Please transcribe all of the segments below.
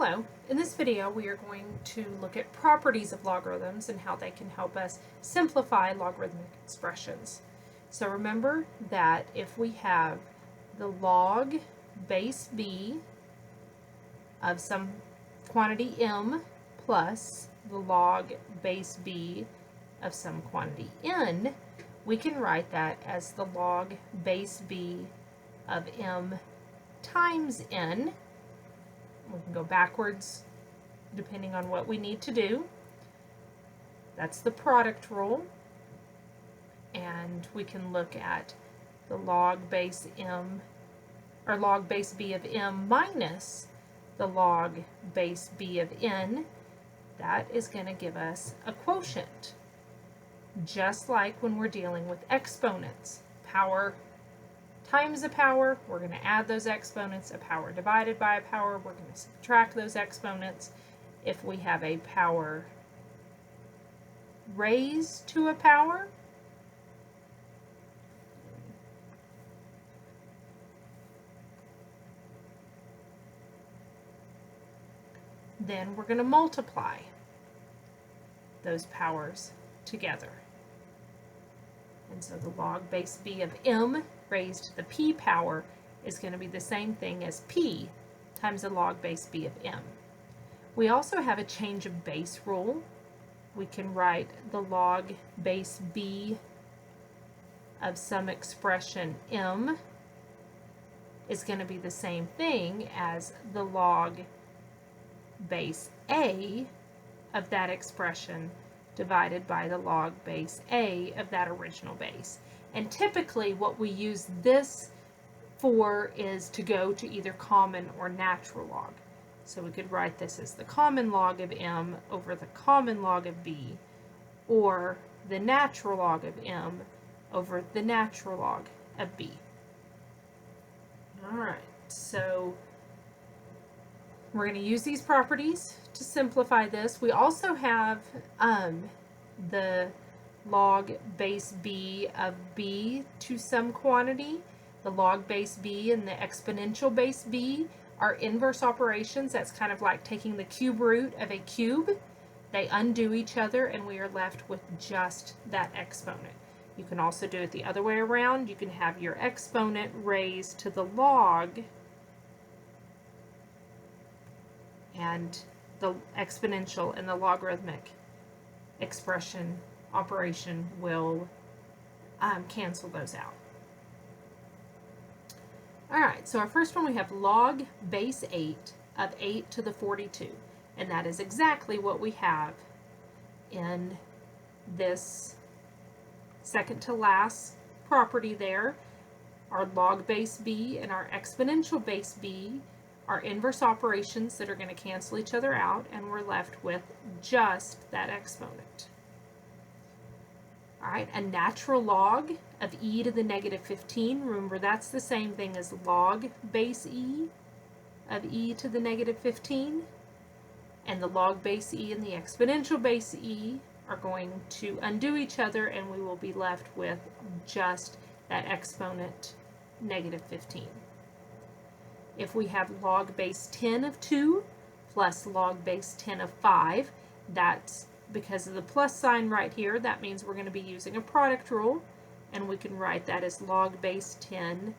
Hello, in this video we are going to look at properties of logarithms and how they can help us simplify logarithmic expressions. So remember that if we have the log base b of some quantity m plus the log base b of some quantity n, we can write that as the log base b of m times n. We can go backwards depending on what we need to do. That's the product rule. And we can look at the log base m, or log base b of m minus the log base b of n. That is going to give us a quotient. Just like when we're dealing with exponents. Power times a power, we're going to add those exponents. A power divided by a power, we're going to subtract those exponents. If we have a power raised to a power, then we're going to multiply those powers together. And so the log base b of m raised to the p power is going to be the same thing as p times the log base b of m. We also have a change of base rule. We can write the log base b of some expression m is going to be the same thing as the log base a of that expression divided by the log base a of that original base. And typically what we use this for is to go to either common or natural log. So we could write this as the common log of m over the common log of b, or the natural log of m over the natural log of b. All right, so we're going to use these properties to simplify this. We also have the log base b of b to some quantity. The log base b and the exponential base b are inverse operations. That's kind of like taking the cube root of a cube. They undo each other and we are left with just that exponent. You can also do it the other way around. You can have your exponent raised to the log and the exponential and the logarithmic expression operation will cancel those out. All right, so our first one, we have log base 8 of 8 to the 42. And that is exactly what we have in this second to last property there. Our log base b and our exponential base b are inverse operations that are going to cancel each other out, and we're left with just that exponent. All right, a natural log of e to the negative 15. Remember, that's the same thing as log base e of e to the negative 15. And the log base e and the exponential base e are going to undo each other, and we will be left with just that exponent negative 15. If we have log base 10 of 2 plus log base 10 of 5, that's because of the plus sign right here. That means we're going to be using a product rule, and we can write that as log base 10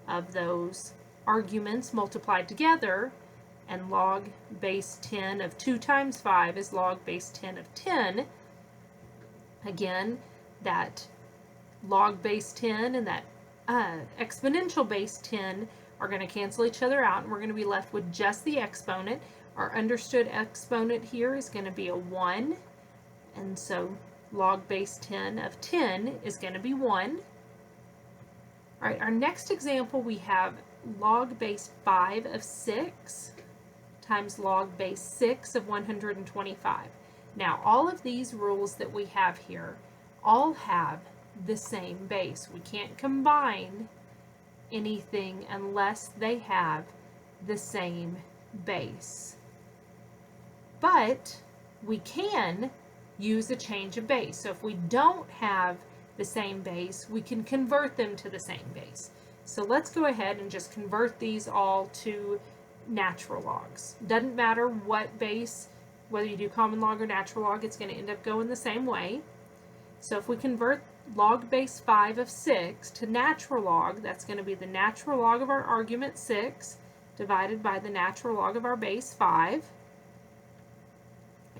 of those arguments multiplied together, and log base 10 of 2 times 5 is log base 10 of 10. Again, that log base 10 and that exponential base 10 are going to cancel each other out, and we're going to be left with just the exponent. Our understood exponent here is going to be a 1, and so log base 10 of 10 is going to be 1. All right, our next example, we have log base 5 of 6 times log base 6 of 125. Now, all of these rules that we have here all have the same base. We can't combine anything unless they have the same base. But we can use a change of base. So if we don't have the same base, we can convert them to the same base. So let's go ahead and just convert these all to natural logs. Doesn't matter what base, whether you do common log or natural log, it's going to end up going the same way. So if we convert log base 5 of 6 to natural log, that's going to be the natural log of our argument 6 divided by the natural log of our base 5.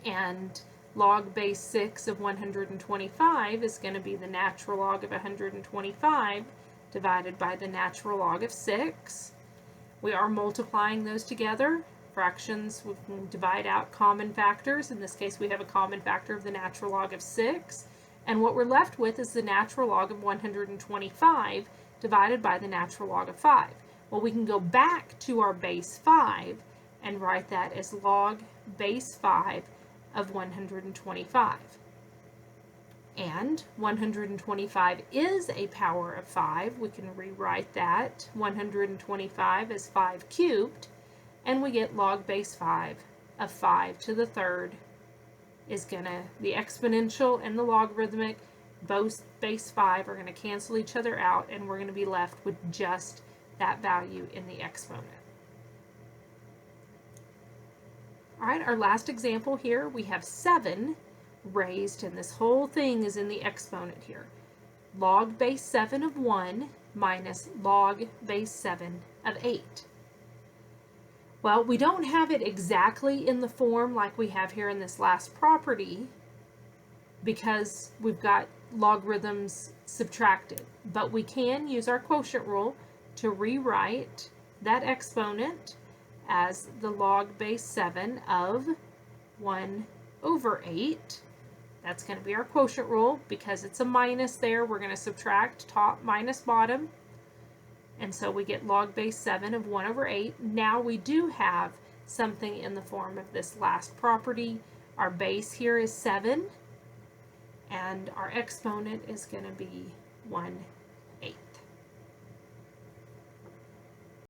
And log base 6 of 125 is going to be the natural log of 125 divided by the natural log of 6. We are multiplying those together. Fractions, we can divide out common factors. In this case, we have a common factor of the natural log of 6. And what we're left with is the natural log of 125 divided by the natural log of 5. Well, we can go back to our base 5 and write that as log base 5 of 125. And 125 is a power of 5. We can rewrite that 125 as 5 cubed, and we get log base 5 of 5 to the third is gonna, the exponential and the logarithmic, both base 5 are gonna cancel each other out, and we're gonna be left with just that value in the exponent. All right, our last example here, we have 7 raised, and this whole thing is in the exponent here. Log base 7 of 1 minus log base 7 of 8. Well, we don't have it exactly in the form like we have here in this last property because we've got logarithms subtracted, but we can use our quotient rule to rewrite that exponent as the log base 7 of 1 over 8. That's going to be our quotient rule. Because it's a minus there, we're going to subtract top minus bottom. And so we get log base 7 of 1 over 8. Now we do have something in the form of this last property. Our base here is 7, and our exponent is going to be 1